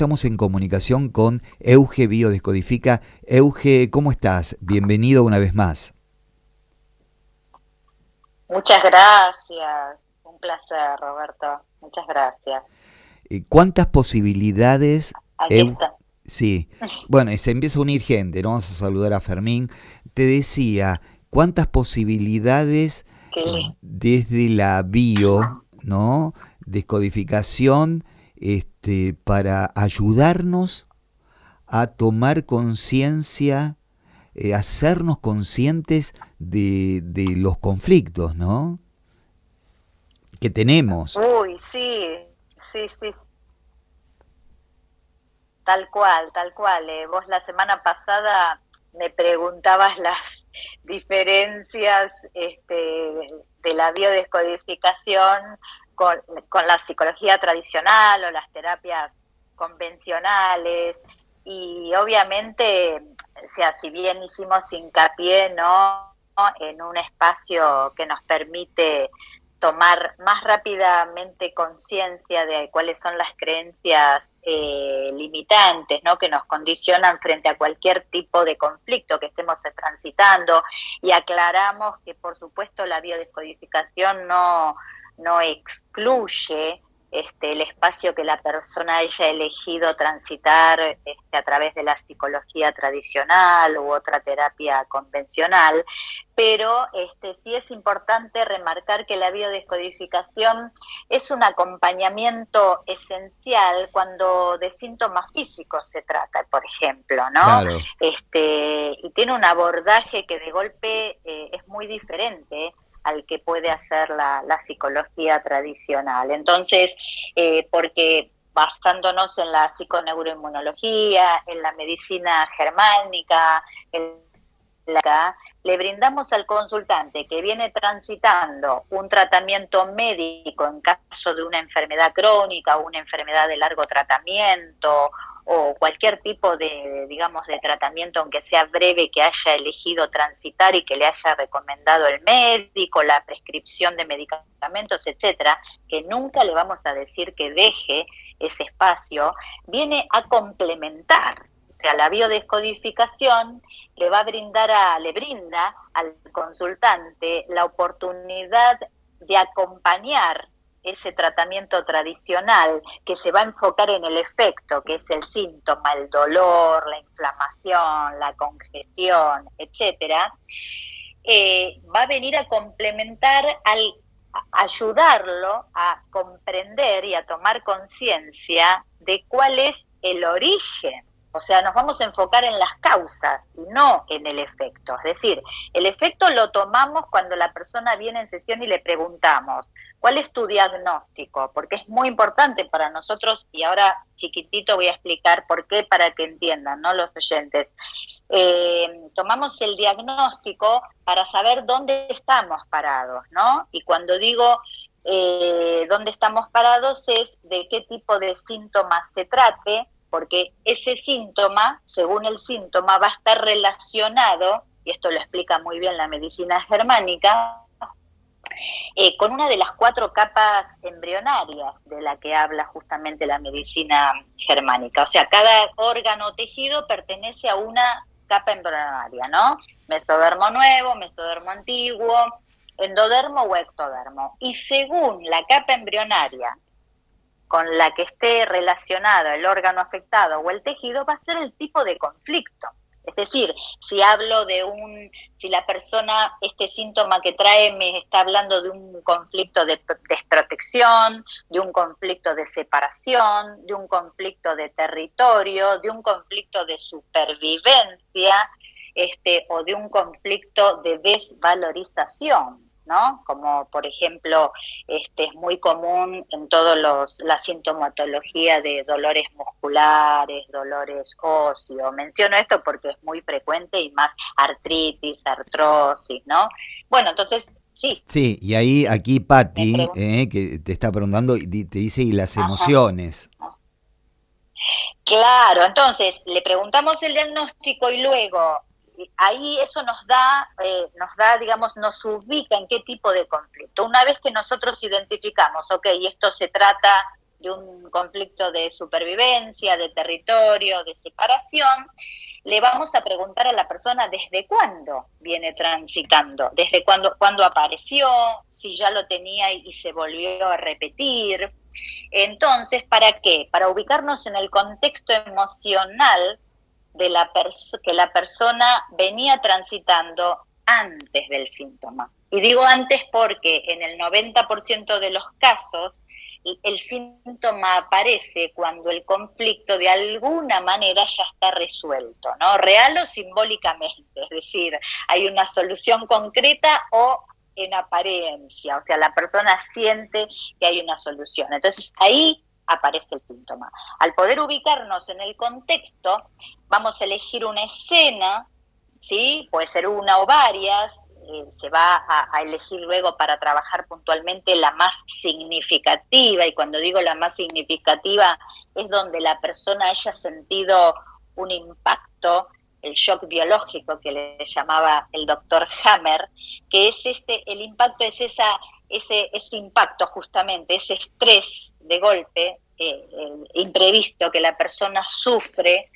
estamos en comunicación con Euge Biodescodifica. Euge, ¿cómo estás? Bienvenido una vez más. Muchas gracias, un placer, Roberto, muchas gracias. ¿Cuántas posibilidades, Aquí Euge? está. Sí, bueno, y se empieza a unir gente, ¿no? Vamos a saludar a Fermín. Te decía, ¿cuántas posibilidades Qué lindo. desde la bio, ¿no? Descodificación, para ayudarnos a tomar conciencia, hacernos conscientes de los conflictos, ¿no? Que tenemos. Uy, sí, sí, sí, tal cual. Vos la semana pasada me preguntabas las diferencias de la biodescodificación con, con la psicología tradicional o las terapias convencionales y obviamente, o sea, si bien hicimos hincapié, ¿no?, en un espacio que nos permite tomar más rápidamente conciencia de cuáles son las creencias limitantes, ¿no?, que nos condicionan frente a cualquier tipo de conflicto que estemos transitando, y aclaramos que por supuesto la biodescodificación no excluye el espacio que la persona haya elegido transitar a través de la psicología tradicional u otra terapia convencional, pero sí es importante remarcar que la biodescodificación es un acompañamiento esencial cuando de síntomas físicos se trata, por ejemplo, ¿no? Claro. Y tiene un abordaje que de golpe es muy diferente al que puede hacer la psicología tradicional. Entonces, porque basándonos en la psiconeuroinmunología, en la medicina germánica, le brindamos al consultante que viene transitando un tratamiento médico en caso de una enfermedad crónica o una enfermedad de largo tratamiento o cualquier tipo de, digamos, de tratamiento, aunque sea breve, que haya elegido transitar y que le haya recomendado el médico, la prescripción de medicamentos, etcétera, que nunca le vamos a decir que deje ese espacio, viene a complementar. O sea, la biodescodificación le brinda al consultante la oportunidad de acompañar ese tratamiento tradicional que se va a enfocar en el efecto, que es el síntoma, el dolor, la inflamación, la congestión, etcétera, va a venir a complementar a ayudarlo a comprender y a tomar conciencia de cuál es el origen. O sea, nos vamos a enfocar en las causas y no en el efecto. Es decir, el efecto lo tomamos cuando la persona viene en sesión y le preguntamos, ¿cuál es tu diagnóstico? Porque es muy importante para nosotros, y ahora chiquitito voy a explicar por qué para que entiendan, ¿no?, los oyentes. Tomamos el diagnóstico para saber dónde estamos parados, ¿no? Y cuando digo dónde estamos parados es de qué tipo de síntomas se trate, porque ese síntoma, según el síntoma, va a estar relacionado, y esto lo explica muy bien la medicina germánica, con una de las 4 capas embrionarias de la que habla justamente la medicina germánica. O sea, cada órgano o tejido pertenece a una capa embrionaria, ¿no? Mesodermo nuevo, mesodermo antiguo, endodermo o ectodermo. Y según la capa embrionaria con la que esté relacionado el órgano afectado o el tejido, va a ser el tipo de conflicto. Es decir, si la persona, este síntoma que trae me está hablando de un conflicto de desprotección, de un conflicto de separación, de un conflicto de territorio, de un conflicto de supervivencia, o de un conflicto de desvalorización, ¿no? Como por ejemplo, es muy común en la sintomatología de dolores musculares, dolores óseos. Menciono esto porque es muy frecuente, y más artritis, artrosis, ¿no? Bueno, entonces, sí. Sí, y ahí aquí Patti, que te está preguntando, te dice, ¿y las Ajá. emociones? Claro, entonces le preguntamos el diagnóstico y luego ahí eso nos da, digamos, nos ubica en qué tipo de conflicto. Una vez que nosotros identificamos, ok, esto se trata de un conflicto de supervivencia, de territorio, de separación, le vamos a preguntar a la persona desde cuándo viene transitando, desde cuándo apareció, si ya lo tenía y se volvió a repetir. Entonces, ¿para qué? Para ubicarnos en el contexto emocional de que la persona venía transitando antes del síntoma. Y digo antes porque en el 90% de los casos el síntoma aparece cuando el conflicto de alguna manera ya está resuelto, ¿no? Real o simbólicamente, es decir, hay una solución concreta o en apariencia, o sea, la persona siente que hay una solución. Entonces ahí aparece el síntoma. Al poder ubicarnos en el contexto, vamos a elegir una escena, ¿sí? Puede ser una o varias, se va a elegir luego para trabajar puntualmente la más significativa, y cuando digo la más significativa es donde la persona haya sentido un impacto, el shock biológico que le llamaba el doctor Hammer, que es el impacto es ese impacto justamente, ese estrés de golpe imprevisto que la persona sufre,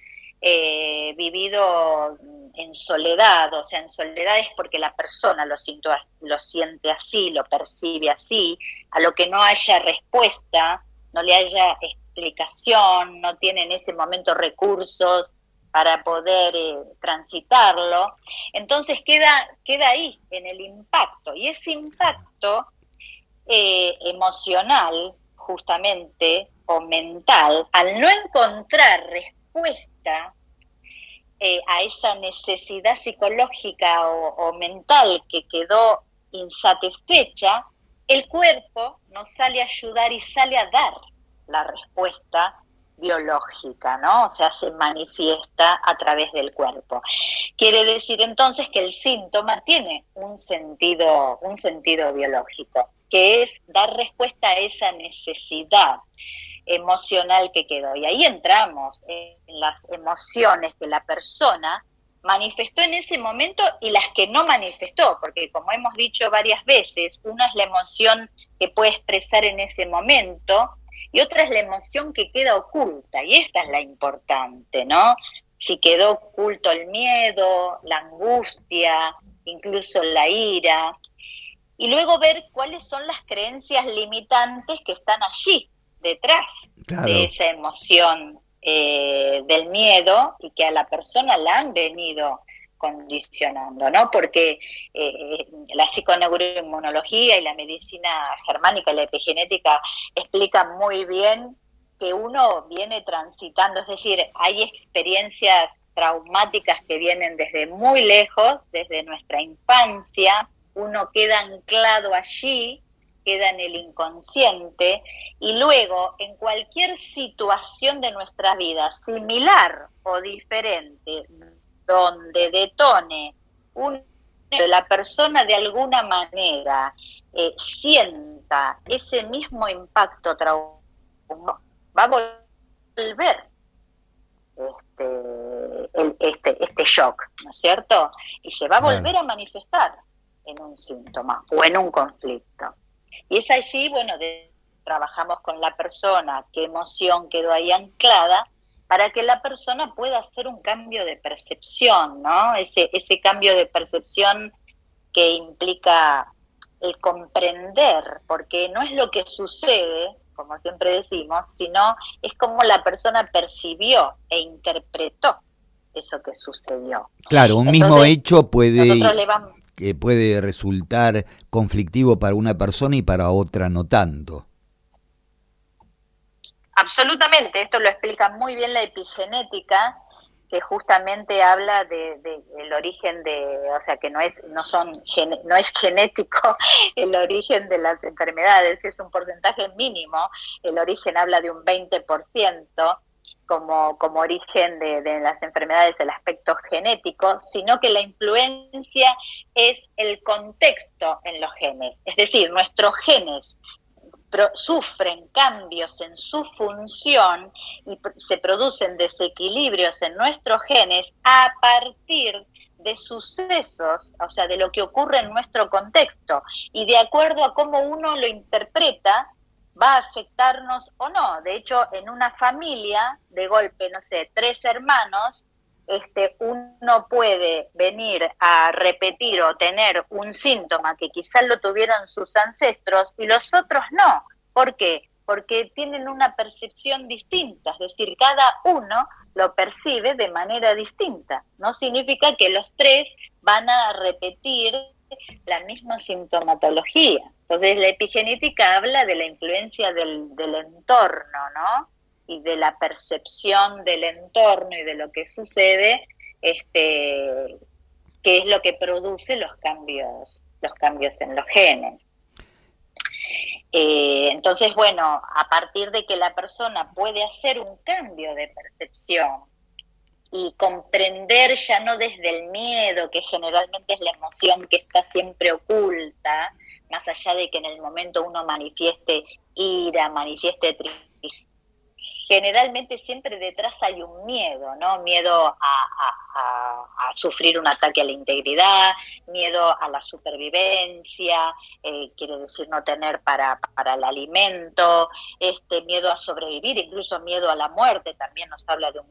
vivido en soledad, o sea, en soledad es porque la persona lo siente así, lo percibe así, a lo que no haya respuesta, no le haya explicación, no tiene en ese momento recursos para poder transitarlo, entonces queda ahí, en el impacto, y ese impacto emocional, justamente, o mental, al no encontrar respuesta a esa necesidad psicológica o mental que quedó insatisfecha, el cuerpo nos sale a ayudar y sale a dar la respuesta biológica, ¿no? O sea, se manifiesta a través del cuerpo. Quiere decir entonces que el síntoma tiene un sentido biológico, que es dar respuesta a esa necesidad emocional que quedó. Y ahí entramos en las emociones que la persona manifestó en ese momento y las que no manifestó, porque como hemos dicho varias veces, una es la emoción que puede expresar en ese momento y otra es la emoción que queda oculta, y esta es la importante, ¿no? Si quedó oculto el miedo, la angustia, incluso la ira, y luego ver cuáles son las creencias limitantes que están allí, detrás de esa emoción del miedo, y que a la persona la han venido condicionando, ¿no? Porque la psiconeuroinmunología y la medicina germánica y la epigenética explican muy bien que uno viene transitando, es decir, hay experiencias traumáticas que vienen desde muy lejos, desde nuestra infancia, uno queda anclado allí, queda en el inconsciente, y luego en cualquier situación de nuestra vida, similar o diferente, donde detone la persona de alguna manera sienta ese mismo impacto traumático, va a volver este shock, ¿no es cierto? Y se va a volver a manifestar en un síntoma o en un conflicto. Y es allí, bueno, trabajamos con la persona, qué emoción quedó ahí anclada, para que la persona pueda hacer un cambio de percepción, ¿no? Ese cambio de percepción que implica el comprender, porque no es lo que sucede, como siempre decimos, sino es como la persona percibió e interpretó eso que sucedió. Claro, un mismo hecho puede resultar conflictivo para una persona y para otra no tanto. Absolutamente, esto lo explica muy bien la epigenética, que justamente habla del origen o sea, que no es genético el origen de las enfermedades, es un porcentaje mínimo, el origen habla de un 20% como origen de las enfermedades, el aspecto genético, sino que la influencia es el contexto en los genes, es decir, nuestros genes sufren cambios en su función y se producen desequilibrios en nuestros genes a partir de sucesos, o sea, de lo que ocurre en nuestro contexto, y de acuerdo a cómo uno lo interpreta, va a afectarnos o no. De hecho, en una familia, de golpe, no sé, 3 hermanos, uno puede venir a repetir o tener un síntoma que quizás lo tuvieron sus ancestros y los otros no. ¿Por qué? Porque tienen una percepción distinta, es decir, cada uno lo percibe de manera distinta. No significa que los 3 van a repetir la misma sintomatología. Entonces, la epigenética habla de la influencia del entorno, ¿no? Y de la percepción del entorno y de lo que sucede, que es lo que produce los cambios en los genes. Entonces, bueno, a partir de que la persona puede hacer un cambio de percepción y comprender ya no desde el miedo, que generalmente es la emoción que está siempre oculta, más allá de que en el momento uno manifieste ira, manifieste tristeza, generalmente siempre detrás hay un miedo, ¿no? Miedo a sufrir un ataque a la integridad, miedo a la supervivencia, quiere decir no tener para el alimento, miedo a sobrevivir, incluso miedo a la muerte, también nos habla de un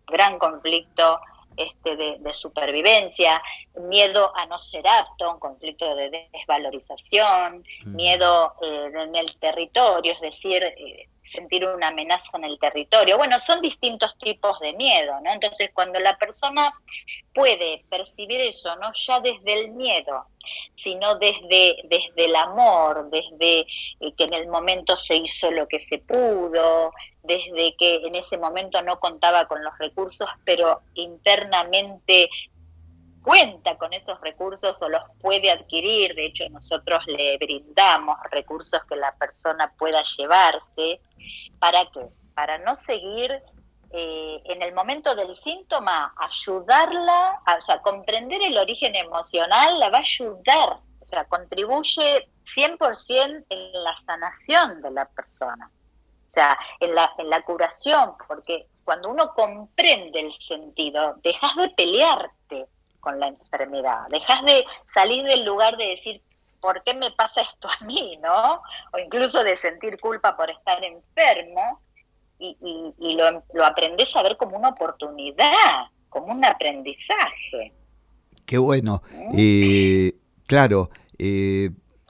gran conflicto de supervivencia, miedo a no ser apto, un conflicto de desvalorización, miedo en el territorio, es decir, sentir una amenaza en el territorio. Bueno, son distintos tipos de miedo, ¿no? Entonces, cuando la persona puede percibir eso, no ya desde el miedo, sino desde el amor, desde que en el momento se hizo lo que se pudo, desde que en ese momento no contaba con los recursos, pero internamente cuenta con esos recursos o los puede adquirir. De hecho, nosotros le brindamos recursos que la persona pueda llevarse. ¿Para qué? Para no seguir en el momento del síntoma, ayudarla, o sea, comprender el origen emocional la va a ayudar, o sea, contribuye 100% en la sanación de la persona, o sea, en la curación, porque cuando uno comprende el sentido, dejas de pelearte con la enfermedad, dejas de salir del lugar de decir, ¿por qué me pasa esto a mí, no? O incluso de sentir culpa por estar enfermo, y lo aprendés a ver como una oportunidad, como un aprendizaje. Qué bueno. Claro,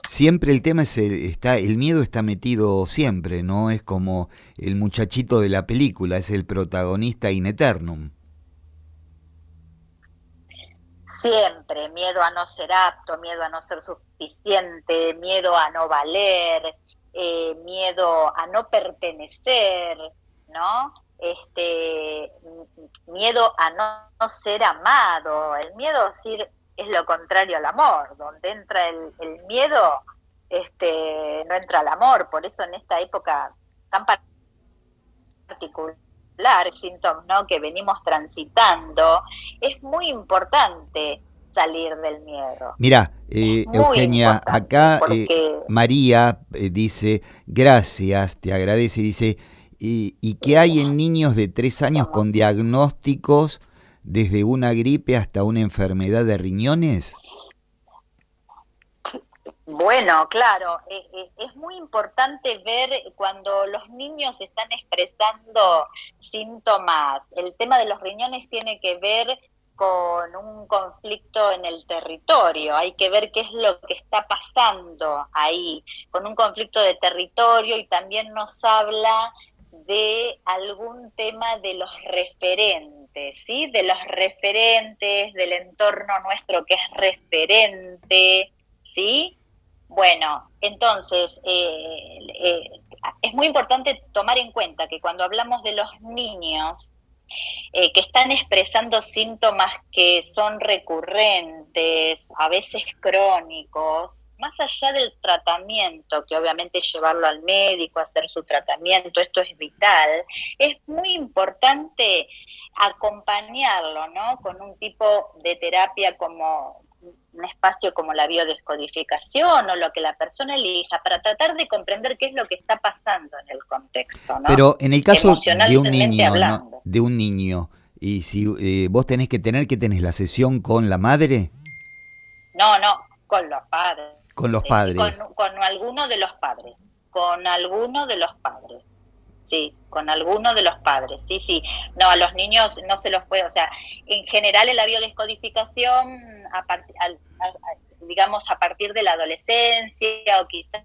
siempre el tema es el miedo está metido siempre, ¿no? Es como el muchachito de la película, es el protagonista in eternum. Siempre, miedo a no ser apto, miedo a no ser suficiente, miedo a no valer, miedo a no pertenecer, ¿no? Miedo a no ser amado. El miedo es lo contrario al amor. Donde entra el miedo, no entra el amor. Por eso en esta época tan particular, síntomas, ¿no?, que venimos transitando, es muy importante salir del miedo. Mira, Eugenia, acá porque María dice, gracias, te agradece, dice, y que hay en niños de 3 años con diagnósticos desde una gripe hasta una enfermedad de riñones. Bueno, claro, es muy importante ver cuando los niños están expresando síntomas. El tema de los riñones tiene que ver con un conflicto en el territorio, hay que ver qué es lo que está pasando ahí, con un conflicto de territorio, y también nos habla de algún tema de los referentes, ¿sí? De los referentes, del entorno nuestro que es referente, ¿sí? Bueno, entonces, es muy importante tomar en cuenta que cuando hablamos de los niños que están expresando síntomas que son recurrentes, a veces crónicos, más allá del tratamiento, que obviamente llevarlo al médico, hacer su tratamiento, esto es vital, es muy importante acompañarlo, ¿no?, con un tipo de terapia como un espacio como la biodescodificación o lo que la persona elija, para tratar de comprender qué es lo que está pasando en el contexto, ¿no? Pero en el caso de un niño, ¿no?, de un niño, y si vos tenés que tenés la sesión con la madre. No, con los padres. Con los padres. Con alguno de los padres. con alguno de los padres. Sí, con alguno de los padres, sí. No, a los niños no se los puede, o sea, en general en la biodescodificación, digamos, a partir de la adolescencia o quizás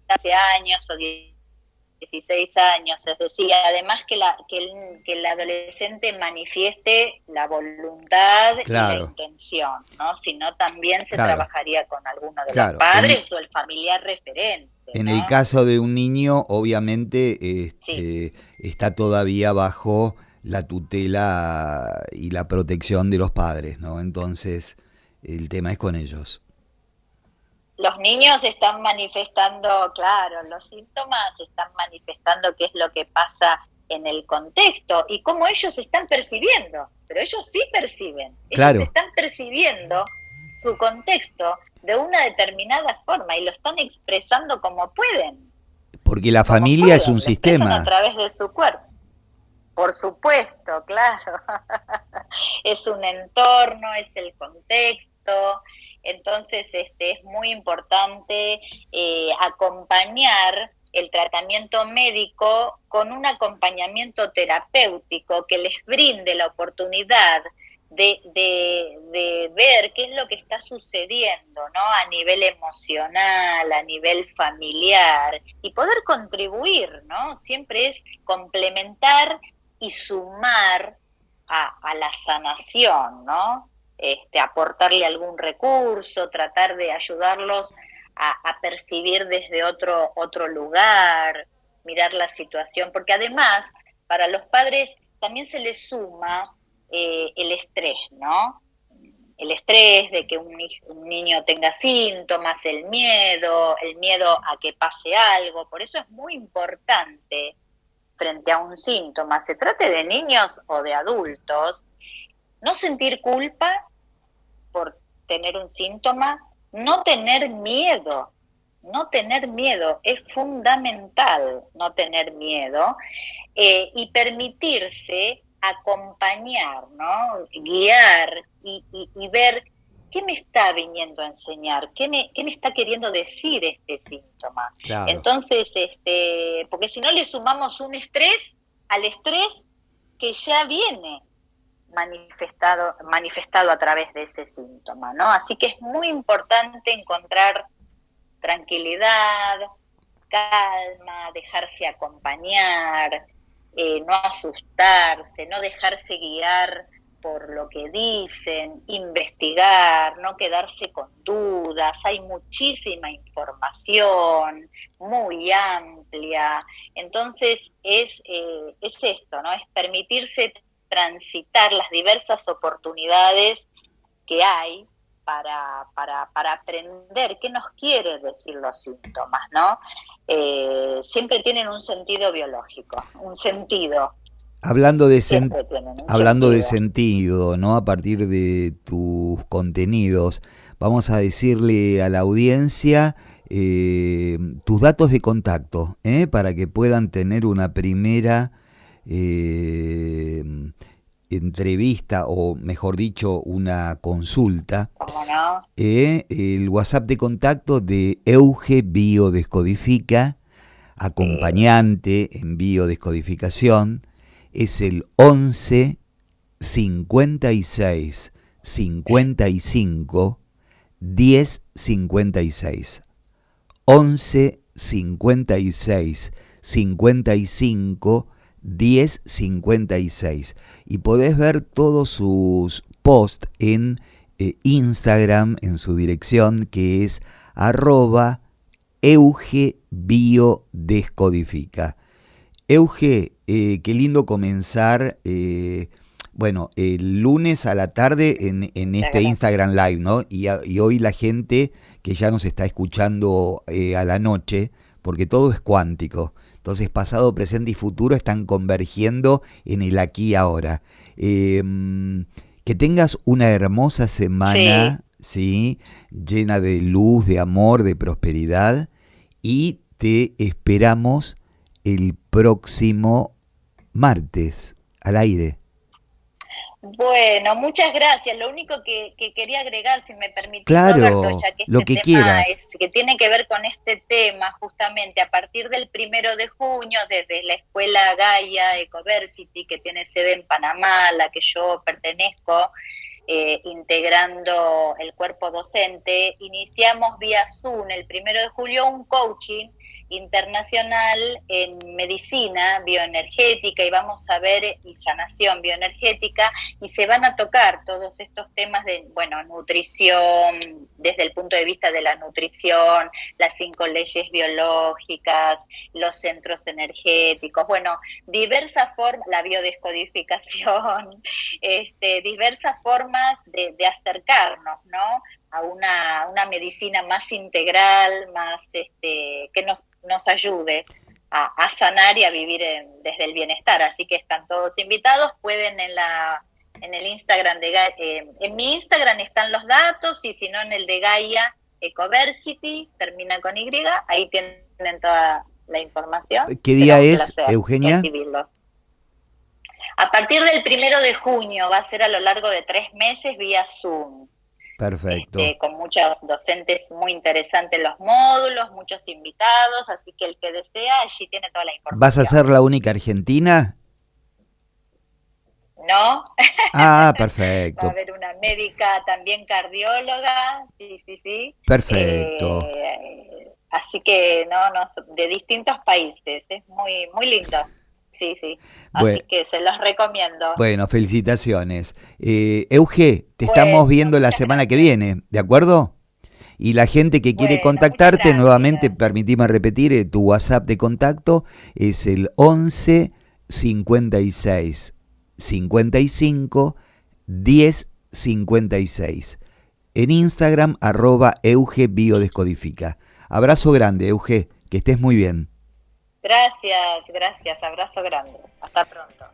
hace años o 16 años, es decir, además que el adolescente manifieste la voluntad y la intención, ¿no? Si no, también se trabajaría con alguno de los padres o el familiar referente. En el caso de un niño, obviamente, está todavía bajo la tutela y la protección de los padres, ¿no? Entonces, el tema es con ellos. Los niños están manifestando, claro, los síntomas están manifestando qué es lo que pasa en el contexto y cómo ellos están percibiendo, pero ellos sí perciben, ellos están percibiendo su contexto de una determinada forma y lo están expresando como pueden. Porque la familia es un sistema. A través de su cuerpo. Por supuesto, claro. Es un entorno, es el contexto. Entonces, es muy importante acompañar el tratamiento médico con un acompañamiento terapéutico que les brinde la oportunidad de ver qué es lo que está sucediendo, ¿no? A nivel emocional, a nivel familiar, y poder contribuir, ¿no? Siempre es complementar y sumar a la sanación, ¿no? Aportarle algún recurso, tratar de ayudarlos a percibir desde otro lugar, mirar la situación, porque además para los padres también se les suma el estrés, ¿no? El estrés de que un niño tenga síntomas, el miedo a que pase algo. Por eso es muy importante, frente a un síntoma, se trate de niños o de adultos, no sentir culpa por tener un síntoma, no tener miedo, es fundamental no tener miedo, y permitirse acompañar, ¿no? Guiar y ver qué me está viniendo a enseñar, qué me está queriendo decir este síntoma. Claro. Entonces, porque si no le sumamos un estrés al estrés que ya viene manifestado a través de ese síntoma, ¿no? Así que es muy importante encontrar tranquilidad, calma, dejarse acompañar, no asustarse, no dejarse guiar por lo que dicen, investigar, no quedarse con dudas. Hay muchísima información, muy amplia. Entonces es esto, ¿no? Es permitirse transitar las diversas oportunidades que hay para aprender qué nos quiere decir los síntomas, ¿no? Siempre tienen un sentido biológico, un sentido. Hablando de sentido, ¿no? A partir de tus contenidos, vamos a decirle a la audiencia tus datos de contacto, para que puedan tener una primera entrevista, o mejor dicho, una consulta. ¿Cómo no? El WhatsApp de contacto de Euge Biodescodifica, acompañante en biodescodificación, es el 11 56 55 10 56. 11 56 55 10 56. Y podés ver todos sus posts en Instagram, en su dirección, que es @EugeBiodescodifica. Euge, qué lindo comenzar, el lunes a la tarde en este Instagram Live, ¿no? Y hoy la gente que ya nos está escuchando a la noche, porque todo es cuántico. Entonces, pasado, presente y futuro están convergiendo en el aquí y ahora. Que tengas una hermosa semana, ¿sí? Llena de luz, de amor, de prosperidad. Y te esperamos el próximo martes al aire. Bueno, muchas gracias. Lo único que quería agregar, si me permitís, Claro, Roberto, ya que lo este que tema quieras. que tiene que ver con este tema, justamente a partir del 1 de junio, desde la Escuela Gaia Ecoversity, que tiene sede en Panamá, a la que yo pertenezco, integrando el cuerpo docente, iniciamos vía Zoom el 1 de julio un coaching internacional en medicina bioenergética y vamos a ver y sanación bioenergética, y se van a tocar todos estos temas de, bueno, nutrición, desde el punto de vista de la nutrición, las 5 leyes biológicas, los centros energéticos, bueno, diversas formas, la biodescodificación, diversas formas de acercarnos, ¿no?, a una medicina más integral, más que nos ayude a sanar y a vivir desde el bienestar. Así que están todos invitados, pueden en el Instagram de Gaia, en mi Instagram están los datos, y si no en el de Gaia Ecoversity, termina con Y, ahí tienen toda la información. ¿Qué día es, Eugenia? Recibirlo. A partir del 1 de junio, va a ser a lo largo de 3 meses vía Zoom. Perfecto. Con muchos docentes muy interesantes los módulos, muchos invitados, así que el que desea allí tiene toda la información. ¿Vas a ser la única argentina? No. Ah, perfecto. Va a haber una médica también cardióloga, sí. Perfecto. Así que no, de distintos países, es muy, muy lindo. Sí. Así que se los recomiendo. Bueno, felicitaciones. Euge, te estamos viendo la semana que viene, ¿de acuerdo? Y la gente que quiere contactarte, nuevamente, permitime repetir, tu WhatsApp de contacto es el 11 56 55 10 56. En Instagram, @EugeBiodescodifica. Abrazo grande, Euge, que estés muy bien. Gracias, abrazo grande. Hasta pronto.